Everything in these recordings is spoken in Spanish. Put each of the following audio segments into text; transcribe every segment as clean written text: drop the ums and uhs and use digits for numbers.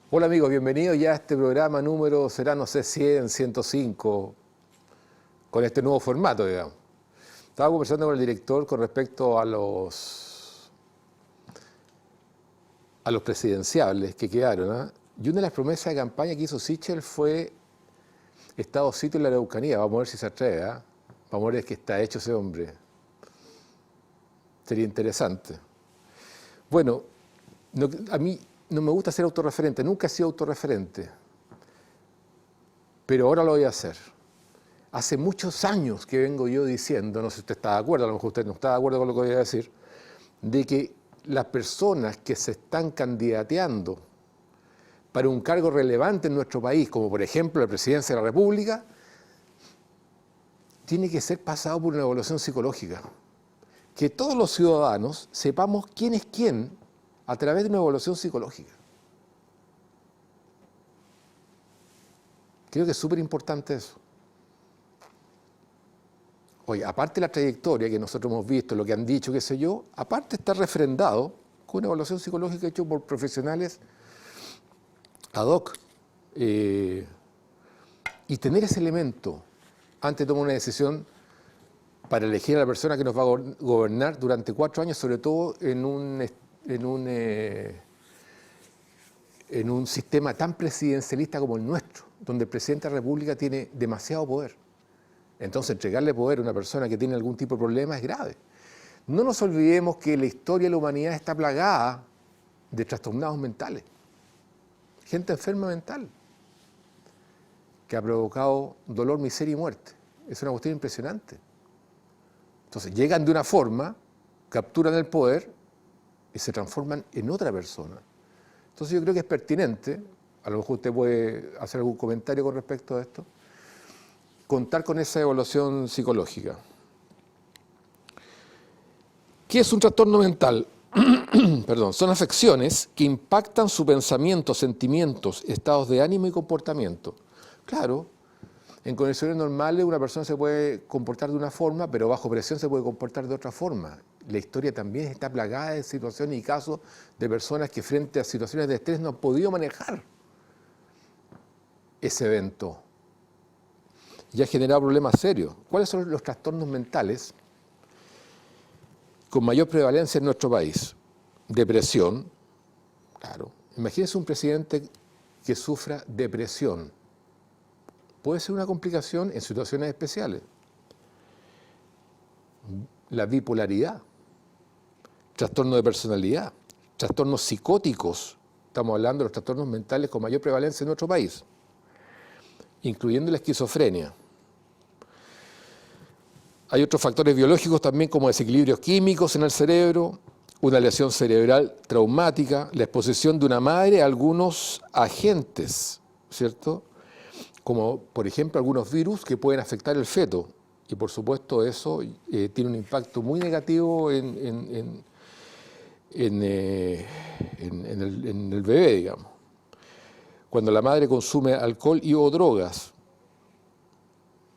Hola amigos, bienvenidos ya a este programa número, será no sé, 100, 105, con este nuevo formato, digamos. Estaba conversando con el director con respecto a los presidenciables que quedaron, ¿ah? Y una de las promesas de campaña que hizo Sichel fue Estado sitio en la Araucanía. Vamos a ver si se atreve, ¿ah? Vamos a ver qué está hecho ese hombre. Sería interesante. Bueno, a mí no me gusta ser autorreferente, nunca he sido autorreferente, pero ahora lo voy a hacer. Hace muchos años que vengo yo diciendo, no sé si usted está de acuerdo, a lo mejor usted no está de acuerdo con lo que voy a decir, de que las personas que se están candidateando para un cargo relevante en nuestro país, como por ejemplo la presidencia de la República, tiene que ser pasado por una evaluación psicológica. Que todos los ciudadanos sepamos quién es quién a través de una evaluación psicológica. Creo que es súper importante eso. Oye, aparte de la trayectoria que nosotros hemos visto, lo que han dicho, qué sé yo, aparte está refrendado con una evaluación psicológica hecha por profesionales ad hoc. Y tener ese elemento antes de tomar una decisión para elegir a la persona que nos va a gobernar durante 4 años, sobre todo en un sistema tan presidencialista como el nuestro, donde el presidente de la República tiene demasiado poder. Entonces, entregarle poder a una persona que tiene algún tipo de problema es grave. No nos olvidemos que la historia de la humanidad está plagada de trastornados mentales, gente enferma mental, que ha provocado dolor, miseria y muerte. Es una cuestión impresionante. Entonces, llegan de una forma, capturan el poder y se transforman en otra persona. Entonces, yo creo que es pertinente, a lo mejor usted puede hacer algún comentario con respecto a esto, contar con esa evaluación psicológica. ¿Qué es un trastorno mental? Perdón, son afecciones que impactan su pensamiento, sentimientos, estados de ánimo y comportamiento. Claro, en condiciones normales una persona se puede comportar de una forma, pero bajo presión se puede comportar de otra forma. La historia también está plagada de situaciones y casos de personas que frente a situaciones de estrés no han podido manejar ese evento y ha generado problemas serios. ¿Cuáles son los trastornos mentales con mayor prevalencia en nuestro país? Depresión, claro. Imagínense un presidente que sufra depresión. Puede ser una complicación en situaciones especiales. La bipolaridad, trastorno de personalidad, trastornos psicóticos. Estamos hablando de los trastornos mentales con mayor prevalencia en nuestro país, incluyendo la esquizofrenia. Hay otros factores biológicos también como desequilibrios químicos en el cerebro, una lesión cerebral traumática, la exposición de una madre a algunos agentes, ¿cierto? Como por ejemplo algunos virus que pueden afectar el feto. Y por supuesto eso tiene un impacto muy negativo en el bebé, digamos. Cuando la madre consume alcohol y o drogas.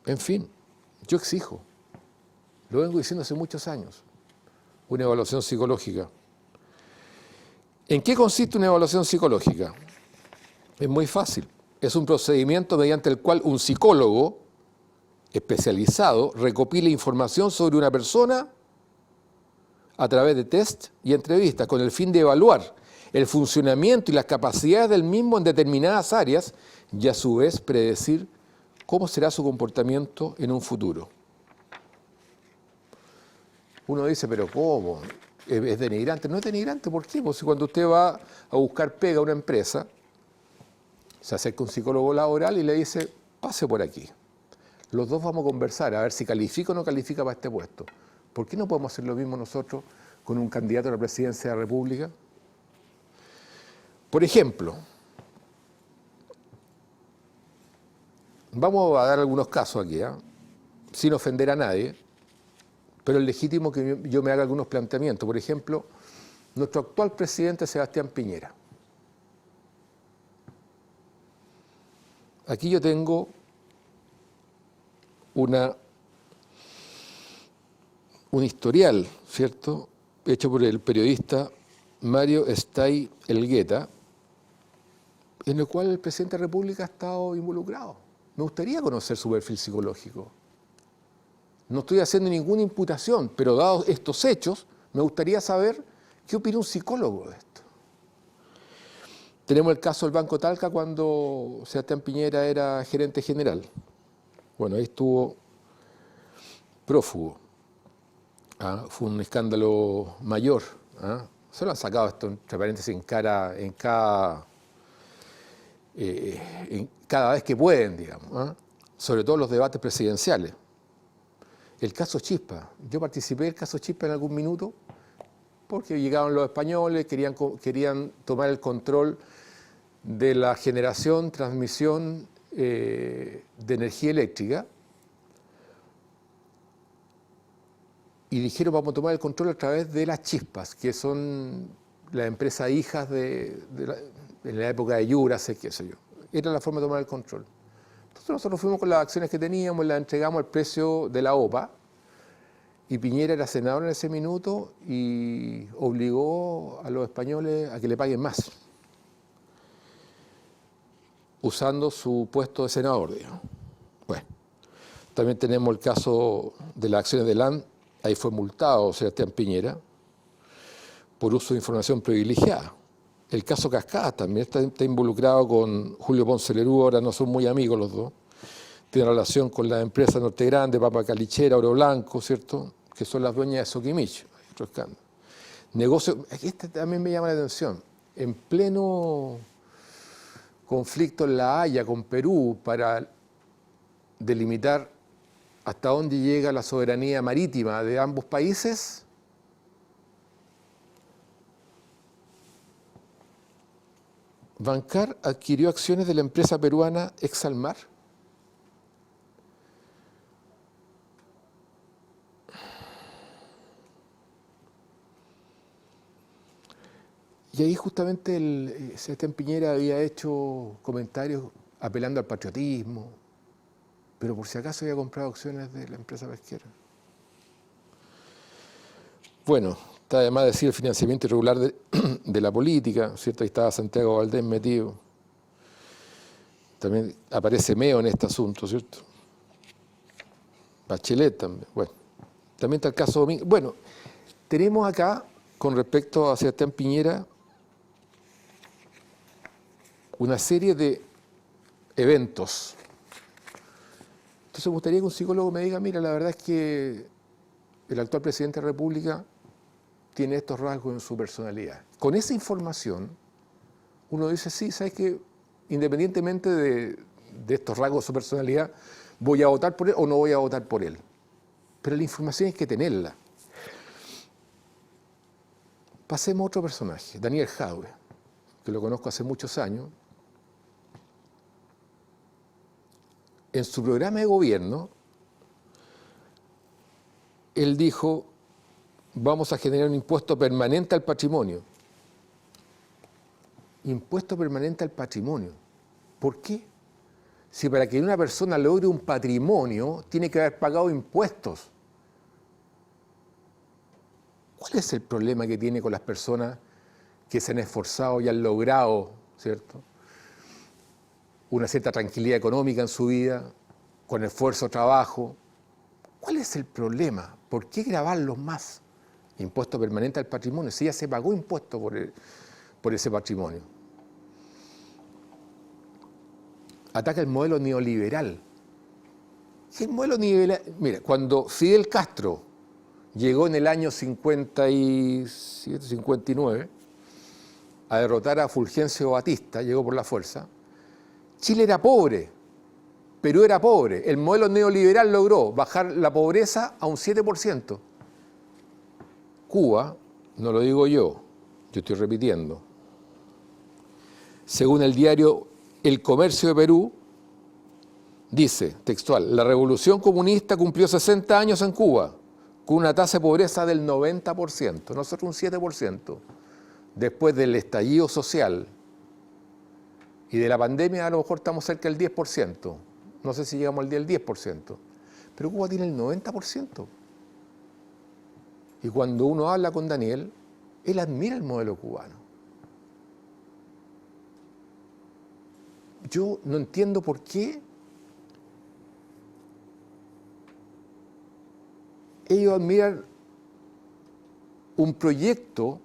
En fin, yo exijo, lo vengo diciendo hace muchos años, una evaluación psicológica. ¿En qué consiste una evaluación psicológica? Es muy fácil. Es un procedimiento mediante el cual un psicólogo especializado recopila información sobre una persona a través de test y entrevistas con el fin de evaluar el funcionamiento y las capacidades del mismo en determinadas áreas y a su vez predecir cómo será su comportamiento en un futuro. Uno dice, pero ¿cómo? ¿Es denigrante? No es denigrante, ¿por qué? Pues si cuando usted va a buscar pega a una empresa, se acerca un psicólogo laboral y le dice, pase por aquí. Los dos vamos a conversar, a ver si califica o no califica para este puesto. ¿Por qué no podemos hacer lo mismo nosotros con un candidato a la presidencia de la República? Por ejemplo, vamos a dar algunos casos aquí, sin ofender a nadie, pero es legítimo que yo me haga algunos planteamientos. Por ejemplo, nuestro actual presidente Sebastián Piñera. Aquí yo tengo un historial, ¿cierto?, hecho por el periodista Mario Stay Elgueta, en el cual el presidente de la República ha estado involucrado. Me gustaría conocer su perfil psicológico. No estoy haciendo ninguna imputación, pero dados estos hechos, me gustaría saber qué opina un psicólogo de esto. Tenemos el caso del Banco Talca cuando Sebastián Piñera era gerente general. Bueno, ahí estuvo prófugo. Fue un escándalo mayor. Se lo han sacado esto, entre paréntesis, en cada vez que pueden, digamos. Sobre todo los debates presidenciales. El caso Chispa. Yo participé del caso Chispa en algún minuto porque llegaron los españoles, querían tomar el control de la generación, transmisión de energía eléctrica y dijeron vamos a tomar el control a través de las Chispas, que son las empresas hijas en la época de Yurasek, qué sé yo. Era la forma de tomar el control. Entonces nosotros fuimos con las acciones que teníamos, las entregamos al precio de la OPA y Piñera era senador en ese minuto y obligó a los españoles a que le paguen más, usando su puesto de senador, digamos. Bueno, también tenemos el caso de las acciones de LAN, ahí fue multado Sebastián Piñera por uso de información privilegiada. El caso Cascada también está involucrado con Julio Ponce Lerú, ahora no son muy amigos los dos. Tiene relación con la empresa Norte Grande, Papa Calichera, Oro Blanco, ¿cierto? Que son las dueñas de Soquimich, otro escándalo. Negocio, este también me llama la atención, en pleno conflicto en La Haya con Perú para delimitar hasta dónde llega la soberanía marítima de ambos países, Bancar adquirió acciones de la empresa peruana Exalmar. Y ahí justamente Sebastián Piñera había hecho comentarios apelando al patriotismo, pero por si acaso había comprado acciones de la empresa pesquera. Bueno, está además decir el financiamiento irregular de la política, ¿cierto? Ahí estaba Santiago Valdés metido. También aparece Meo en este asunto, ¿cierto? Bachelet también. Bueno, también está el caso Domingo. Bueno, tenemos acá, con respecto a Sebastián Piñera, una serie de eventos. Entonces me gustaría que un psicólogo me diga, mira, la verdad es que el actual presidente de la República tiene estos rasgos en su personalidad. Con esa información, uno dice, sí, ¿sabes qué? Independientemente de estos rasgos de su personalidad, voy a votar por él o no voy a votar por él. Pero la información hay que tenerla. Pasemos a otro personaje, Daniel Jadwe, que lo conozco hace muchos años. En su programa de gobierno, él dijo, vamos a generar un impuesto permanente al patrimonio. Impuesto permanente al patrimonio. ¿Por qué? Si para que una persona logre un patrimonio, tiene que haber pagado impuestos. ¿Cuál es el problema que tiene con las personas que se han esforzado y han logrado, ¿cierto?, una cierta tranquilidad económica en su vida, con esfuerzo, trabajo? ¿Cuál es el problema? ¿Por qué grabarlos más? Impuesto permanente al patrimonio, si ya se pagó impuesto por ese patrimonio. Ataca el modelo neoliberal. ¿Qué modelo neoliberal? Mira, cuando Fidel Castro llegó en el año 57, 59 a derrotar a Fulgencio Batista, llegó por la fuerza, Chile era pobre, Perú era pobre. El modelo neoliberal logró bajar la pobreza a un 7%. Cuba, no lo digo yo estoy repitiendo. Según el diario El Comercio de Perú, dice, textual, la revolución comunista cumplió 60 años en Cuba, con una tasa de pobreza del 90%, nosotros un 7%. Después del estallido social y de la pandemia, a lo mejor estamos cerca del 10%. No sé si llegamos al 10%. Pero Cuba tiene el 90%. Y cuando uno habla con Daniel, él admira el modelo cubano. yo no entiendo por qué ellos admiran un proyecto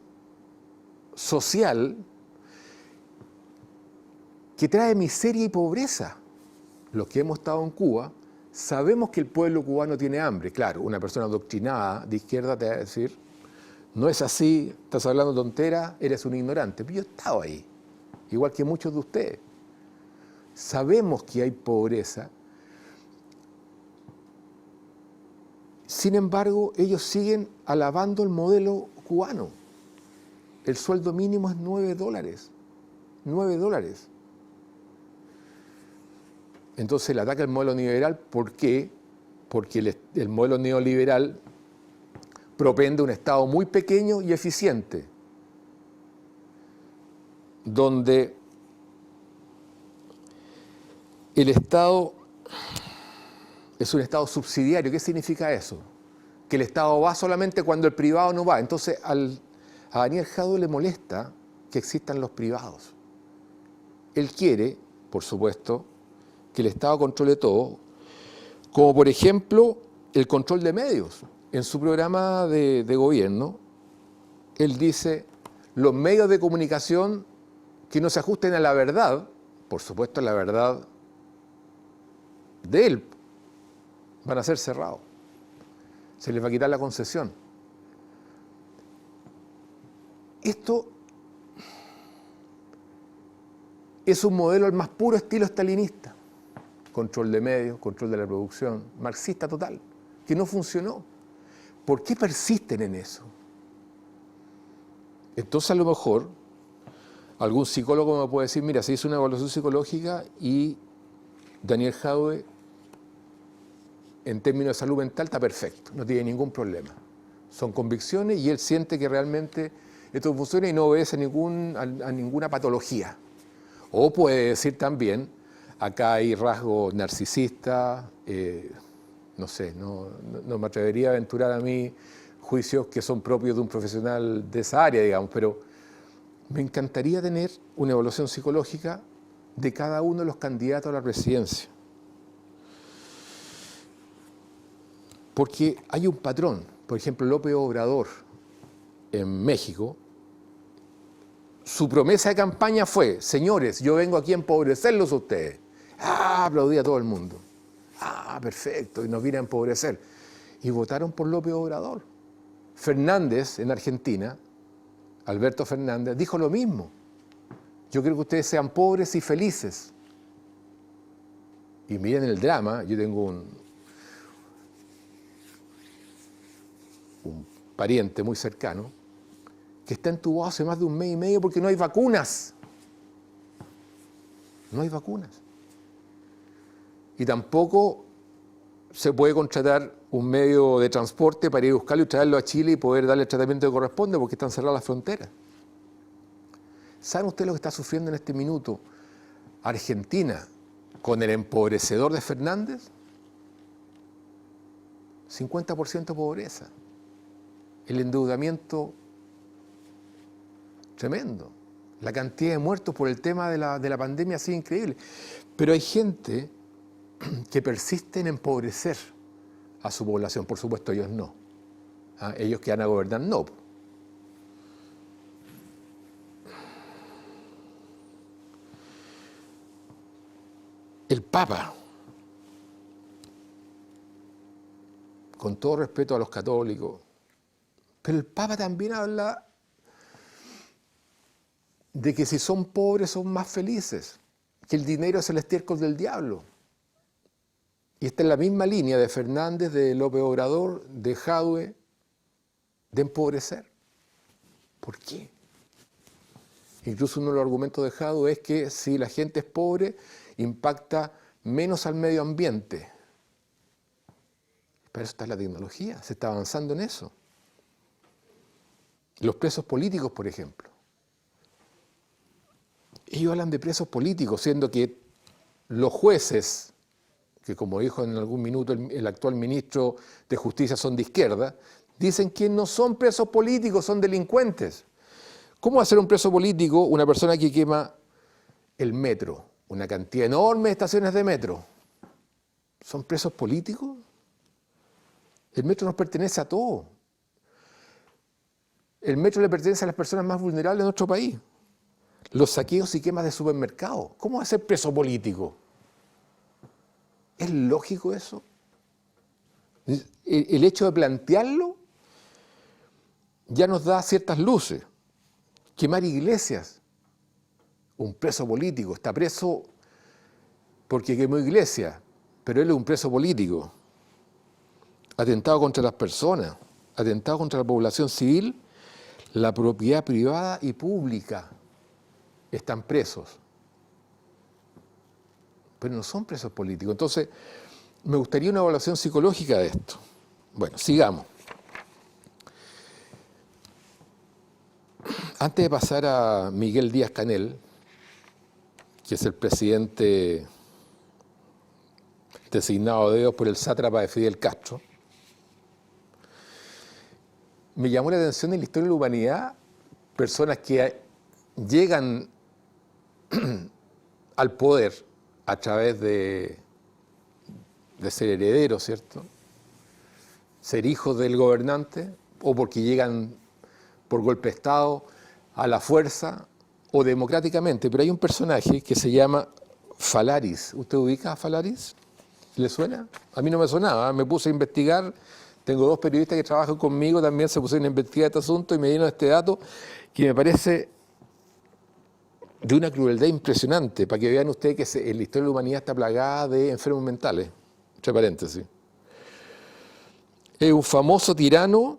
social que trae miseria y pobreza. Los que hemos estado en Cuba sabemos que el pueblo cubano tiene hambre. Claro, una persona adoctrinada de izquierda te va a decir, no es así, estás hablando tontera, eres un ignorante. Pero yo he estado ahí, igual que muchos de ustedes. Sabemos que hay pobreza. Sin embargo, ellos siguen alabando el modelo cubano. El sueldo mínimo es $9. $9. Entonces el ataque al modelo neoliberal, ¿por qué? Porque el modelo neoliberal propende un Estado muy pequeño y eficiente, donde el Estado es un Estado subsidiario. ¿Qué significa eso? Que el Estado va solamente cuando el privado no va. Entonces a Daniel Jadue le molesta que existan los privados. Él quiere, por supuesto, que el Estado controle todo, como por ejemplo el control de medios. En su programa de gobierno, él dice, los medios de comunicación que no se ajusten a la verdad, por supuesto a la verdad de él, van a ser cerrados. Se les va a quitar la concesión. Esto es un modelo al más puro estilo stalinista. Control de medios, control de la producción, marxista total, que no funcionó. ¿Por qué persisten en eso? Entonces a lo mejor algún psicólogo me puede decir, mira, se hizo una evaluación psicológica y Daniel Jadue en términos de salud mental está perfecto, no tiene ningún problema. Son convicciones y él siente que realmente esto funciona y no obedece a ninguna patología. O puede decir también, acá hay rasgos narcisistas, no sé, no me atrevería a aventurar a mí juicios que son propios de un profesional de esa área, digamos, pero me encantaría tener una evaluación psicológica de cada uno de los candidatos a la presidencia. Porque hay un patrón. Por ejemplo, López Obrador en México, su promesa de campaña fue, señores, yo vengo aquí a empobrecerlos a ustedes. Aplaudía a todo el mundo. Perfecto, y nos viene a empobrecer. Y votaron por López Obrador. Fernández, en Argentina, Alberto Fernández, dijo lo mismo. Yo creo que ustedes sean pobres y felices. Y miren el drama, yo tengo un pariente muy cercano que está entubado hace más de 1 mes y medio porque no hay vacunas. No hay vacunas. Y tampoco se puede contratar un medio de transporte para ir a buscarlo y traerlo a Chile y poder darle el tratamiento que corresponde porque están cerradas las fronteras. ¿Saben ustedes lo que está sufriendo en este minuto Argentina con el empobrecedor de Fernández? 50% pobreza. El endeudamiento tremendo. La cantidad de muertos por el tema de la pandemia ha sido increíble. Pero hay gente que persiste en empobrecer a su población. Por supuesto, ellos no. Ellos que van a gobernar, no. El Papa, con todo respeto a los católicos, pero el Papa también habla de que si son pobres son más felices, que el dinero es el estiércol del diablo. Y está en la misma línea de Fernández, de López Obrador, de Jadue, de empobrecer. ¿Por qué? Incluso uno de los argumentos de Jadue es que si la gente es pobre, impacta menos al medio ambiente. Para eso está la tecnología, se está avanzando en eso. Los presos políticos, por ejemplo. Ellos hablan de presos políticos, siendo que los jueces, que como dijo en algún minuto el actual ministro de Justicia son de izquierda, dicen que no son presos políticos, son delincuentes. ¿Cómo va a ser un preso político una persona que quema el metro, una cantidad enorme de estaciones de metro. ¿Son presos políticos? El metro nos pertenece a todos. El metro le pertenece a las personas más vulnerables de nuestro país. Los saqueos y quemas de supermercados. ¿Cómo va a ser preso político? ¿Es lógico eso? El hecho de plantearlo ya nos da ciertas luces. Quemar iglesias. Un preso político. Está preso porque quemó iglesias, pero él es un preso político. Atentado contra las personas, atentado contra la población civil, la propiedad privada y pública están presos. Pero no son presos políticos. Entonces, me gustaría una evaluación psicológica de esto. Bueno, sigamos. Antes de pasar a Miguel Díaz-Canel, que es el presidente designado de Dios por el sátrapa de Fidel Castro, me llamó la atención en la historia de la humanidad personas que llegan al poder a través de ser herederos, ¿cierto? Ser hijos del gobernante, o porque llegan por golpe de Estado, a la fuerza, o democráticamente. Pero hay un personaje que se llama Falaris. ¿Usted ubica a Falaris? ¿Le suena? A mí no me sonaba, me puse a investigar. Tengo dos periodistas que trabajan conmigo, también se pusieron a investigar este asunto y me dieron este dato que me parece de una crueldad impresionante, para que vean ustedes que la historia de la humanidad está plagada de enfermos mentales, entre paréntesis. Es un famoso tirano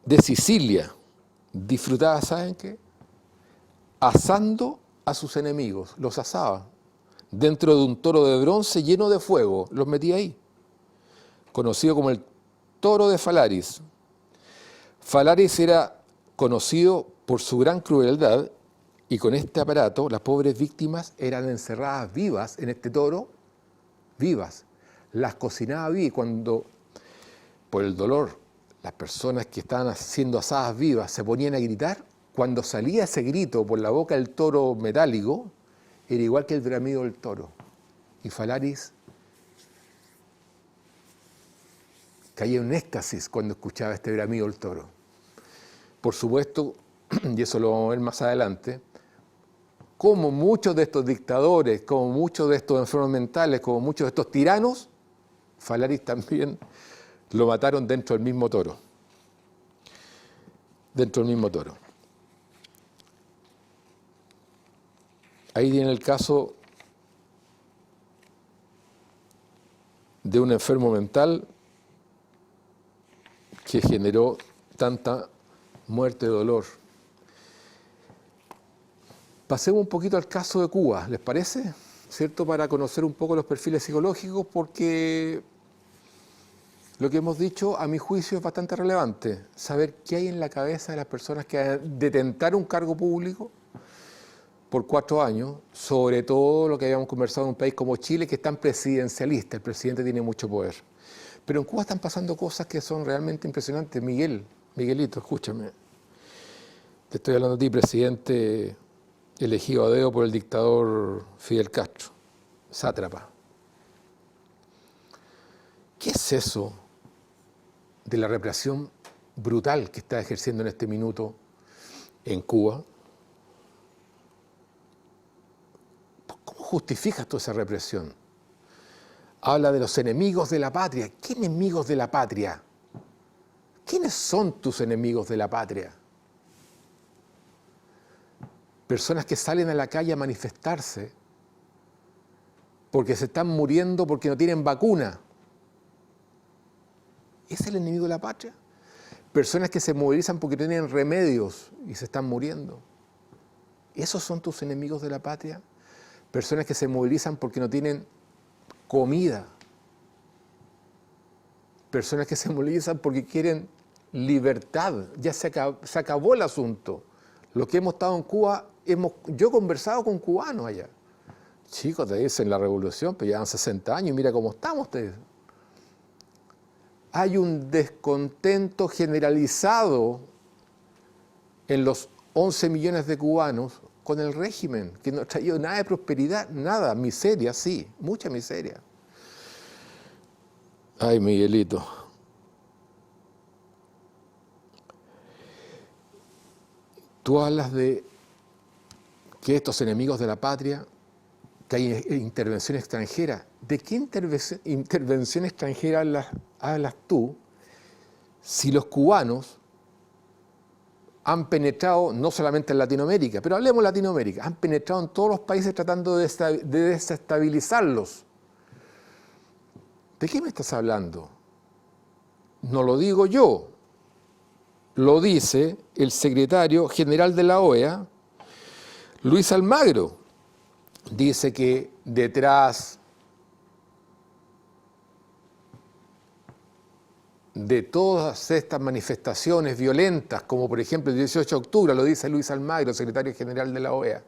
de Sicilia. Disfrutaba, ¿saben qué? Asando a sus enemigos, los asaba dentro de un toro de bronce lleno de fuego, los metía ahí, conocido como el toro de Falaris. Falaris era conocido por su gran crueldad, y con este aparato las pobres víctimas eran encerradas vivas en este toro, vivas. Las cocinaba vivas, y cuando, por el dolor, las personas que estaban siendo asadas vivas se ponían a gritar, cuando salía ese grito por la boca del toro metálico, era igual que el bramido del toro. Y Falaris caía en un éxtasis cuando escuchaba este bramido del toro. Por supuesto, y eso lo vamos a ver más adelante, como muchos de estos dictadores, como muchos de estos enfermos mentales, como muchos de estos tiranos, Falaris también lo mataron dentro del mismo toro. Dentro del mismo toro. Ahí viene el caso de un enfermo mental que generó tanta muerte y dolor. Pasemos un poquito al caso de Cuba, ¿les parece? ¿Cierto? Para conocer un poco los perfiles psicológicos, porque lo que hemos dicho, a mi juicio, es bastante relevante. Saber qué hay en la cabeza de las personas que detentar un cargo público por 4 años, sobre todo lo que habíamos conversado en un país como Chile, que es tan presidencialista, el presidente tiene mucho poder. Pero en Cuba están pasando cosas que son realmente impresionantes. Miguelito, escúchame. Te estoy hablando de ti, presidente elegido a dedo por el dictador Fidel Castro, sátrapa. ¿Qué es eso de la represión brutal que está ejerciendo en este minuto en Cuba? ¿Cómo justificas toda esa represión? Habla de los enemigos de la patria. ¿Qué enemigos de la patria? ¿Quiénes son tus enemigos de la patria? Personas que salen a la calle a manifestarse porque se están muriendo porque no tienen vacuna. ¿Es el enemigo de la patria? Personas que se movilizan porque no tienen remedios y se están muriendo. ¿Esos son tus enemigos de la patria? Personas que se movilizan porque no tienen comida. Personas que se movilizan porque quieren libertad. Ya se acabó el asunto. Los que hemos estado en Cuba, yo he conversado con cubanos allá. Chicos, te dicen la revolución, pero llevan 60 años y mira cómo estamos ustedes. Hay un descontento generalizado en los 11 millones de cubanos con el régimen, que no ha traído nada de prosperidad, nada, miseria, sí, mucha miseria. Ay, Miguelito. Tú hablas de que estos enemigos de la patria, que hay intervención extranjera. ¿De qué intervención extranjera hablas tú si los cubanos han penetrado no solamente en Latinoamérica, pero hablemos de Latinoamérica, han penetrado en todos los países tratando de desestabilizarlos? ¿De qué me estás hablando? No lo digo yo, lo dice el secretario general de la OEA, Luis Almagro. Dice que detrás de todas estas manifestaciones violentas, como por ejemplo el 18 de octubre, lo dice Luis Almagro, secretario general de la OEA,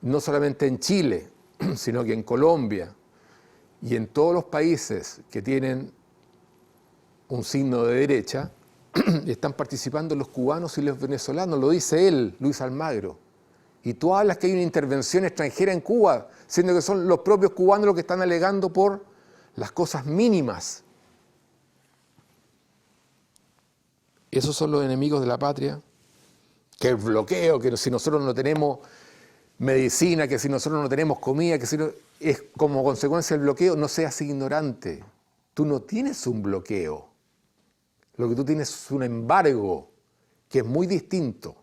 no solamente en Chile, sino que en Colombia y en todos los países que tienen un signo de derecha, están participando los cubanos y los venezolanos, lo dice él, Luis Almagro. Y tú hablas que hay una intervención extranjera en Cuba, siendo que son los propios cubanos los que están alegando por las cosas mínimas. Esos son los enemigos de la patria. Que el bloqueo, que si nosotros no tenemos medicina, que si nosotros no tenemos comida, que si no, es como consecuencia del bloqueo. No seas ignorante. Tú no tienes un bloqueo. Lo que tú tienes es un embargo, que es muy distinto.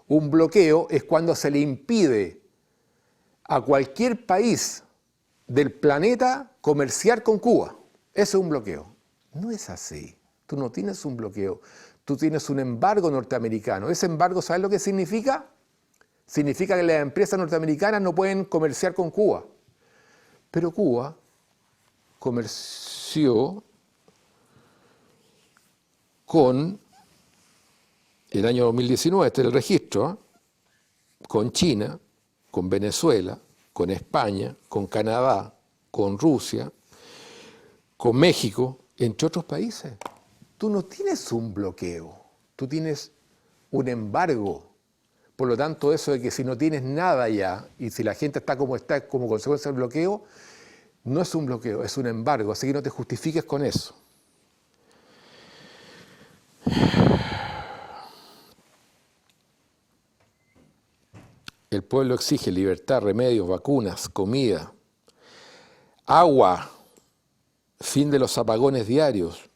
Un bloqueo es cuando se le impide a cualquier país del planeta comerciar con Cuba. Eso es un bloqueo. No es así. Tú no tienes un bloqueo. Tú tienes un embargo norteamericano. Ese embargo, ¿sabes lo que significa? Significa que las empresas norteamericanas no pueden comerciar con Cuba. Pero Cuba comerció con, el año 2019, este es el registro, con China, con Venezuela, con España, con Canadá, con Rusia, con México, entre otros países. Tú no tienes un bloqueo, tú tienes un embargo. Por lo tanto, eso de que si no tienes nada ya, y si la gente está como consecuencia del bloqueo, no es un bloqueo, es un embargo. Así que no te justifiques con eso. El pueblo exige libertad, remedios, vacunas, comida, agua, fin de los apagones diarios,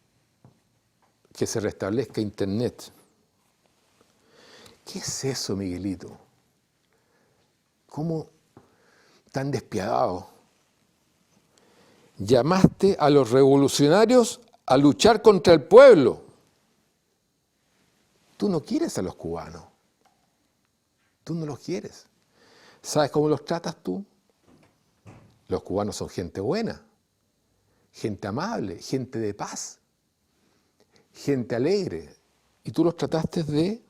que se restablezca Internet. ¿Qué es eso, Miguelito? ¿Cómo tan despiadado? Llamaste a los revolucionarios a luchar contra el pueblo. Tú no quieres a los cubanos. Tú no los quieres. ¿Sabes cómo los tratas tú? Los cubanos son gente buena, gente amable, gente de paz, gente alegre. Y tú los trataste de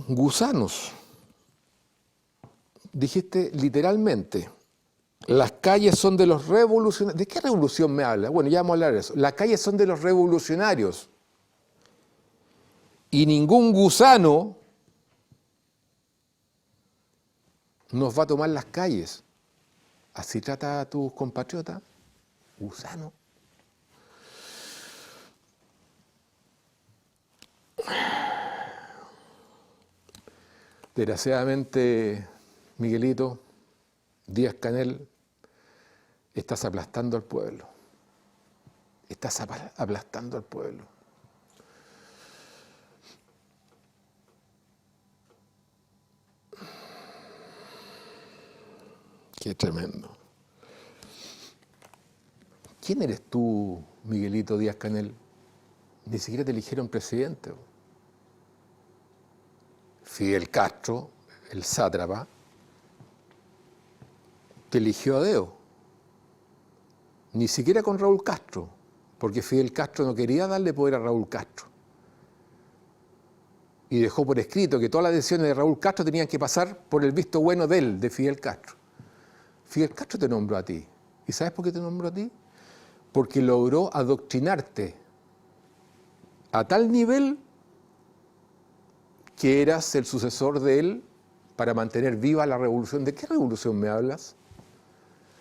gusanos. Dijiste literalmente, las calles son de los revolucionarios. ¿De qué revolución me habla? Bueno, ya vamos a hablar de eso. Las calles son de los revolucionarios. Y ningún gusano nos va a tomar las calles. ¿Así trata a tus compatriotas? Gusano. Desgraciadamente, Miguelito, Díaz-Canel, estás aplastando al pueblo. Estás aplastando al pueblo. Qué tremendo. ¿Quién eres tú, Miguelito Díaz-Canel? Ni siquiera te eligieron presidente. Fidel Castro, el sátrapa, te eligió a dedo. Ni siquiera con Raúl Castro, porque Fidel Castro no quería darle poder a Raúl Castro. Y dejó por escrito que todas las decisiones de Raúl Castro tenían que pasar por el visto bueno de él, de Fidel Castro. Fidel Castro te nombró a ti. ¿Y sabes por qué te nombró a ti? Porque logró adoctrinarte a tal nivel que eras el sucesor de él para mantener viva la revolución. ¿De qué revolución me hablas?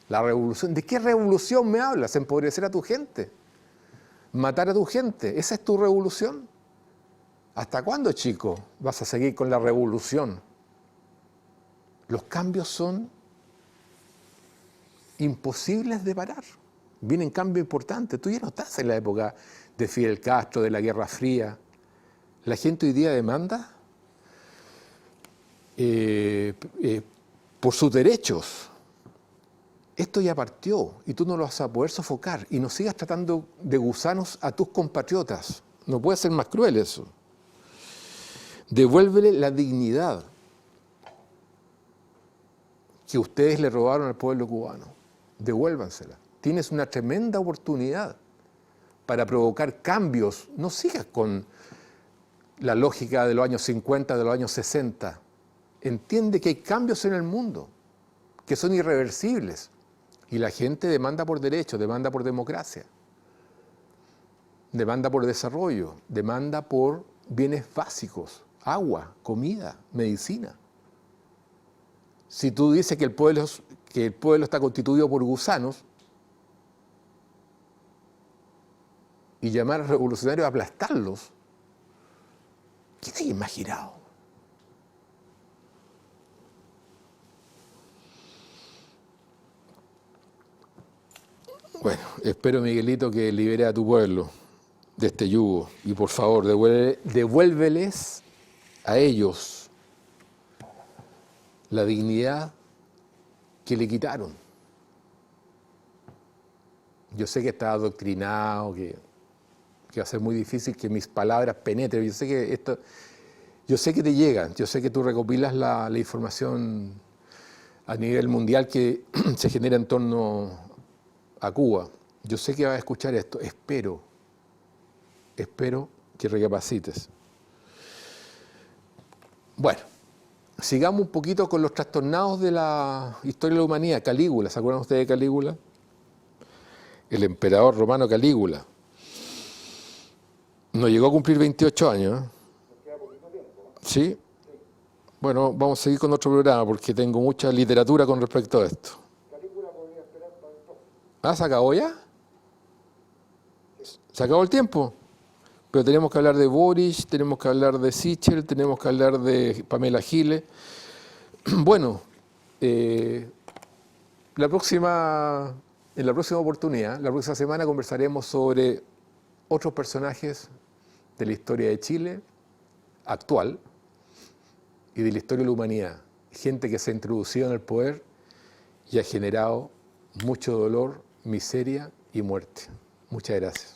La revolución. ¿De qué revolución me hablas? Empobrecer a tu gente. Matar a tu gente. ¿Esa es tu revolución? ¿Hasta cuándo, chico, vas a seguir con la revolución? Los cambios son imposibles de parar. Vienen cambios importantes. Tú ya no estás en la época de Fidel Castro, de la Guerra Fría. La gente hoy día demanda por sus derechos. Esto ya partió y tú no lo vas a poder sofocar. Y no sigas tratando de gusanos a tus compatriotas. No puede ser más cruel eso. Devuélvele la dignidad que ustedes le robaron al pueblo cubano. Devuélvansela. Tienes una tremenda oportunidad para provocar cambios. No sigas con la lógica de los años 50, de los años 60. Entiende que hay cambios en el mundo, que son irreversibles. Y la gente demanda por derechos, demanda por democracia, demanda por desarrollo, demanda por bienes básicos, agua, comida, medicina. Si tú dices que el pueblo está constituido por gusanos y llamar a revolucionarios a aplastarlos, ¿quién hay imaginado? Bueno, espero, Miguelito, que libere a tu pueblo de este yugo y por favor devuélveles a ellos la dignidad que le quitaron. Yo sé que está adoctrinado, que va a ser muy difícil que mis palabras penetren. Yo sé que te llegan, yo sé que tú recopilas la información a nivel mundial que se genera en torno a Cuba. Yo sé que vas a escuchar esto. Espero que recapacites. Bueno, sigamos un poquito con los trastornados de la historia de la humanidad. Calígula, ¿se acuerdan ustedes de Calígula? El emperador romano Calígula. No llegó a cumplir 28 años. ¿Sí? Bueno, vamos a seguir con otro programa porque tengo mucha literatura con respecto a esto. ¿Ah, se acabó ya? ¿Se acabó el tiempo? Pero tenemos que hablar de Boric, tenemos que hablar de Sichel, tenemos que hablar de Pamela Giles. Bueno, en la próxima oportunidad, la próxima semana conversaremos sobre otros personajes de la historia de Chile actual y de la historia de la humanidad. Gente que se ha introducido en el poder y ha generado mucho dolor, miseria y muerte. Muchas gracias.